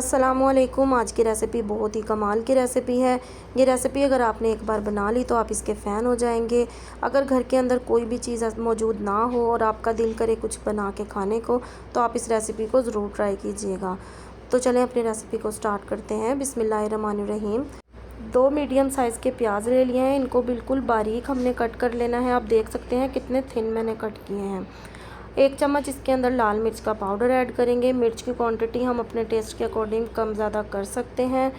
अस्सलामुअलैकुम। आज की रेसिपी बहुत ही कमाल की रेसिपी है। ये रेसिपी अगर आपने एक बार बना ली तो आप इसके फ़ैन हो जाएंगे। अगर घर के अंदर कोई भी चीज़ मौजूद ना हो और आपका दिल करे कुछ बना के खाने को, तो आप इस रेसिपी को ज़रूर ट्राई कीजिएगा। तो चलें अपनी रेसिपी को स्टार्ट करते हैं। बिस्मिल्लाहिर्रहमानिर्रहीम। 2 मीडियम साइज़ के प्याज ले लिए हैं। इनको बिल्कुल बारीक हमने कट कर लेना है। आप देख सकते हैं कितने थिन मैंने कट किए हैं। 1 चम्मच इसके अंदर लाल मिर्च का पाउडर ऐड करेंगे। मिर्च की क्वांटिटी हम अपने टेस्ट के अकॉर्डिंग कम ज़्यादा कर सकते हैं।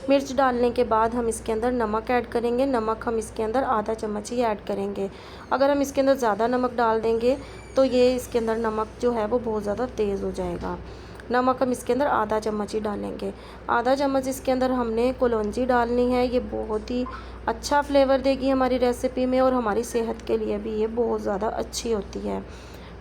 मिर्च डालने के बाद हम इसके अंदर नमक ऐड करेंगे। नमक हम इसके अंदर आधा चम्मच ही ऐड करेंगे। अगर हम इसके अंदर ज़्यादा नमक डाल देंगे तो ये इसके अंदर नमक जो है वो बहुत ज़्यादा तेज़ हो जाएगा। नमक हम इसके अंदर आधा चम्मच ही डालेंगे। आधा चम्मच इसके अंदर हमने कलौंजी डालनी है। ये बहुत ही अच्छा फ्लेवर देगी हमारी रेसिपी में और हमारी सेहत के लिए भी ये बहुत ज़्यादा अच्छी होती है।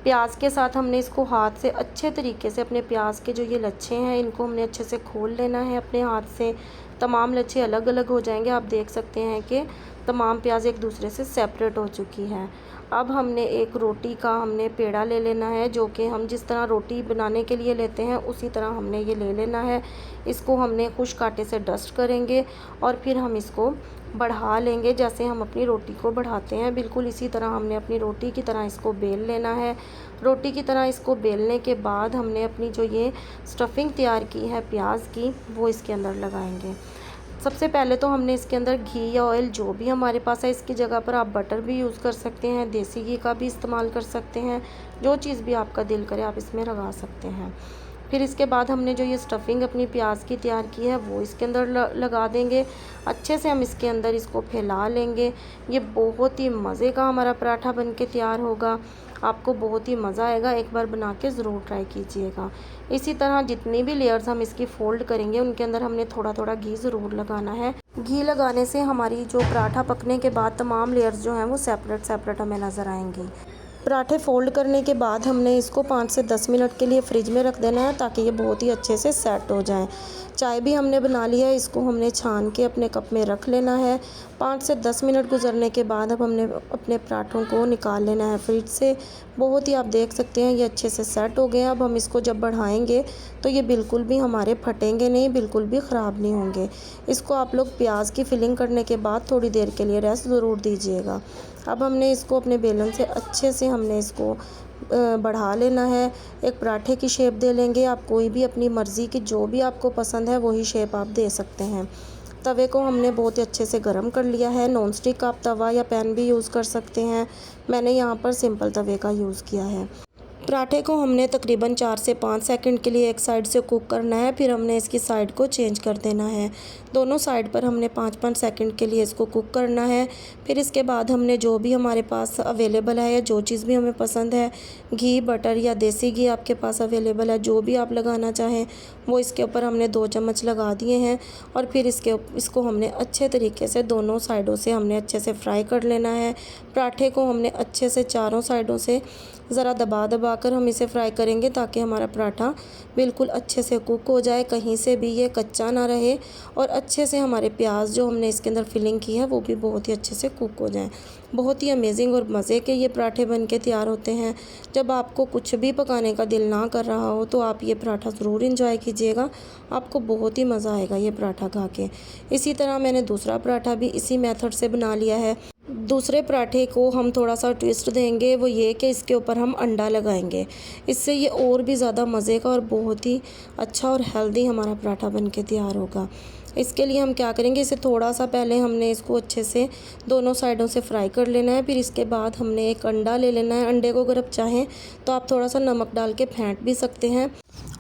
प्याज के साथ हमने इसको हाथ से अच्छे तरीके से अपने प्याज के जो ये लच्छे हैं इनको हमने अच्छे से खोल लेना है अपने हाथ से। तमाम लच्छे अलग अलग हो जाएंगे। आप देख सकते हैं कि तमाम प्याज एक दूसरे से सेपरेट हो चुकी है। अब हमने एक रोटी का हमने पेड़ा ले लेना है, जो कि हम जिस तरह रोटी बनाने के लिए लेते हैं उसी तरह हमने ये ले लेना है। इसको हमने खुश्क आटे से डस्ट करेंगे और फिर हम इसको बढ़ा लेंगे। जैसे हम अपनी रोटी को बढ़ाते हैं बिल्कुल इसी तरह हमने अपनी रोटी की तरह इसको बेल लेना है। रोटी की तरह इसको बेलने के बाद हमने अपनी जो ये स्टफिंग तैयार की है प्याज की वो इसके अंदर लगाएंगे। सबसे पहले तो हमने इसके अंदर घी या ऑयल जो भी हमारे पास है, इसकी जगह पर आप बटर भी यूज़ कर सकते हैं, देसी घी का भी इस्तेमाल कर सकते हैं। जो चीज़ भी आपका दिल करे आप इसमें लगा सकते हैं। फिर इसके बाद हमने जो ये स्टफिंग अपनी प्याज की तैयार की है वो इसके अंदर लगा देंगे। अच्छे से हम इसके अंदर इसको फैला लेंगे। ये बहुत ही मज़े का हमारा पराठा बन के तैयार होगा। आपको बहुत ही मज़ा आएगा। एक बार बना के ज़रूर ट्राई कीजिएगा। इसी तरह जितनी भी लेयर्स हम इसकी फ़ोल्ड करेंगे उनके अंदर हमने थोड़ा थोड़ा घी ज़रूर लगाना है। घी लगाने से हमारी जो पराठा पकने के बाद तमाम लेयर्स जो हैं वो सेपरेट सेपरेट हमें नज़र आएंगी। पराठे फ़ोल्ड करने के बाद हमने इसको 5 से 10 मिनट के लिए फ्रिज में रख देना है ताकि ये बहुत ही अच्छे से सेट हो जाएं। चाय भी हमने बना ली है, इसको हमने छान के अपने कप में रख लेना है। 5 से 10 मिनट गुजरने के बाद अब हमने अपने पराठों को निकाल लेना है फ्रिज से। बहुत ही आप देख सकते हैं ये अच्छे से सेट हो गए हैं। अब हम इसको जब बढ़ाएंगे तो ये बिल्कुल भी हमारे फटेंगे नहीं, बिल्कुल भी ख़राब नहीं होंगे। इसको आप लोग प्याज की फिलिंग करने के बाद थोड़ी देर के लिए रेस्ट ज़रूर दीजिएगा। अब हमने इसको अपने बेलन से अच्छे से हमने इसको बढ़ा लेना है। एक पराठे की शेप दे लेंगे। आप कोई भी अपनी मर्ज़ी की जो भी आपको पसंद है वही शेप आप दे सकते हैं। तवे को हमने बहुत ही अच्छे से गर्म कर लिया है। नॉन स्टिक आप तवा या पैन भी यूज़ कर सकते हैं। मैंने यहाँ पर सिंपल तवे का यूज़ किया है। पराठे को हमने तकरीबन 4 से 5 सेकंड के लिए एक साइड से कुक करना है। फिर हमने इसकी साइड को चेंज कर देना है। दोनों साइड पर हमने 5-5 सेकंड के लिए इसको कुक करना है। फिर इसके बाद हमने जो भी हमारे पास अवेलेबल है या जो चीज़ भी हमें पसंद है, घी, बटर या देसी घी आपके पास अवेलेबल है, जो भी आप लगाना चाहें वो इसके ऊपर हमने 2 चम्मच लगा दिए हैं। और फिर इसको हमने अच्छे तरीके से दोनों साइडों से हमने अच्छे से फ्राई कर लेना है। पराठे को हमने अच्छे से चारों साइडों से ज़रा दबा दबा कर हम इसे फ्राई करेंगे ताकि हमारा पराठा बिल्कुल अच्छे से कुक हो जाए, कहीं से भी ये कच्चा ना रहे और अच्छे से हमारे प्याज जो हमने इसके अंदर फिलिंग की है वो भी बहुत ही अच्छे से कुक हो जाए। बहुत ही अमेजिंग और मज़े के ये पराठे बन के तैयार होते हैं। जब आपको कुछ भी पकाने का दिल ना कर रहा हो तो आप ये पराठा ज़रूर इंजॉय कीजिएगा। आपको बहुत ही मज़ा आएगा ये पराठा खा के। इसी तरह मैंने दूसरा पराठा भी इसी मेथड से बना लिया है। दूसरे पराठे को हम थोड़ा सा ट्विस्ट देंगे, वो ये कि इसके ऊपर हम अंडा लगाएंगे। इससे ये और भी ज़्यादा मज़े का और बहुत ही अच्छा और हेल्दी हमारा पराठा बन के तैयार होगा। इसके लिए हम क्या करेंगे, इसे थोड़ा सा पहले हमने इसको अच्छे से दोनों साइडों से फ्राई कर लेना है। फिर इसके बाद हमने एक अंडा ले लेना है। अंडे को अगर आप चाहें तो आप थोड़ा सा नमक डाल के फेंट भी सकते हैं,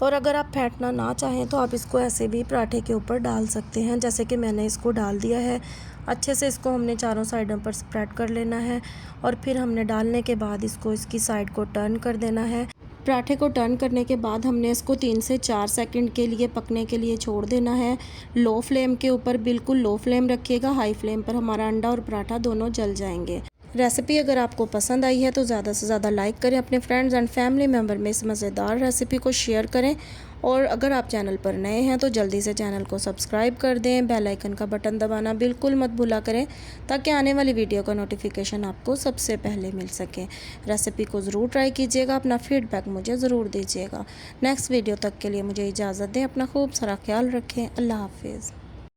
और अगर आप फेंटना ना चाहें तो आप इसको ऐसे भी पराठे के ऊपर डाल सकते हैं, जैसे कि मैंने इसको डाल दिया है। अच्छे से इसको हमने चारों साइडों पर स्प्रेड कर लेना है और फिर हमने डालने के बाद इसको इसकी साइड को टर्न कर देना है। पराठे को टर्न करने के बाद हमने इसको 3 से 4 सेकंड के लिए पकने के लिए छोड़ देना है। लो फ्लेम के ऊपर, बिल्कुल लो फ्लेम रखिएगा। हाई फ्लेम पर हमारा अंडा और पराठा दोनों जल जाएंगे। रेसिपी अगर आपको पसंद आई है तो ज़्यादा से ज़्यादा लाइक करें, अपने फ्रेंड्स एंड फैमिली मेम्बर में इस मज़ेदार रेसिपी को शेयर करें और अगर आप चैनल पर नए हैं तो जल्दी से चैनल को सब्सक्राइब कर दें, बेल आइकन का बटन दबाना बिल्कुल मत भूला करें ताकि आने वाली वीडियो का नोटिफिकेशन आपको सबसे पहले मिल सके। रेसिपी को ज़रूर ट्राई कीजिएगा, अपना फीडबैक मुझे ज़रूर दीजिएगा। नेक्स्ट वीडियो तक के लिए मुझे इजाज़त दें, अपना खूब सारा ख्याल रखें। अल्लाह हाफिज़।